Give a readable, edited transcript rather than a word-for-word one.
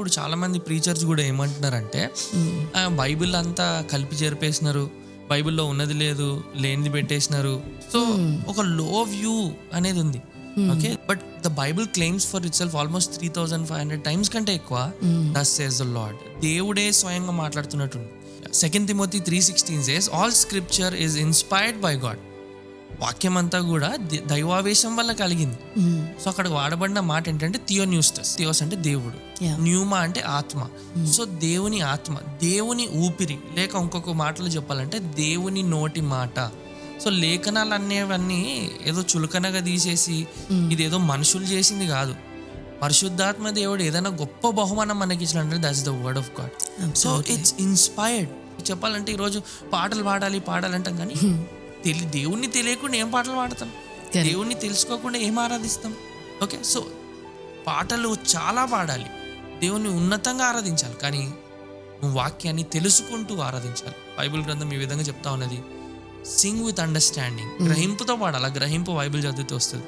ఇప్పుడు చాలా మంది ప్రీచర్స్ కూడా ఏమంటున్నారంటే బైబిల్ అంతా కలిపి చేర్పేసినారు, బైబిల్లో ఉన్నది లేదు, లేనిది పెట్టేసినారు. సో ఒక లో వ్యూ అనేది ఉంది. Okay, but the Bible claims for it self almost 3500 times కంటే ఎక్కువ దస్ సేస్ ద లార్డ్. దేవుడే స్వయంగా మాట్లాడుతున్నట్టు. 2 Timothy 3:16 says all scripture is inspired by God. వాక్యం అంతా కూడా దైవావేశం వల్ల కలిగింది. సో అక్కడ వాడబడిన మాట ఏంటంటే థియోన్యూస్టస్. థియోస్ అంటే దేవుడు, న్యూమా అంటే ఆత్మ. సో దేవుని ఆత్మ, దేవుని ఊపిరి, లేక ఇంకొక మాటలో చెప్పాలంటే దేవుని నోటి మాట. సో లేఖనాలు అనేవన్నీ ఏదో చులకనగా తీసేసి ఇదేదో మనుషులు చేసింది కాదు. పరిశుద్ధాత్మ దేవుడు ఏదైనా గొప్ప బహుమానం మనకి ఇచ్చినట్టు that's the word of God. So it's inspired. చెప్పాలంటే ఈరోజు పాటలు పాడాలంటాం కానీ దేవుణ్ణి తెలియకుండా ఏం పాటలు పాడతాం? దేవుణ్ణి తెలుసుకోకుండా ఏం ఆరాధిస్తాం? ఓకే, సో పాటలు చాలా పాడాలి, దేవుణ్ణి ఉన్నతంగా ఆరాధించాలి, కానీ నువ్వు వాక్యాన్ని తెలుసుకుంటూ ఆరాధించాలి. బైబిల్ గ్రంథం ఈ విధంగా చెప్తా ఉన్నది, సింగ్ విత్ అండర్స్టాండింగ్. గ్రహింపుతో పాడాలి. గ్రహింపు బైబిల్ చదివితే వస్తుంది.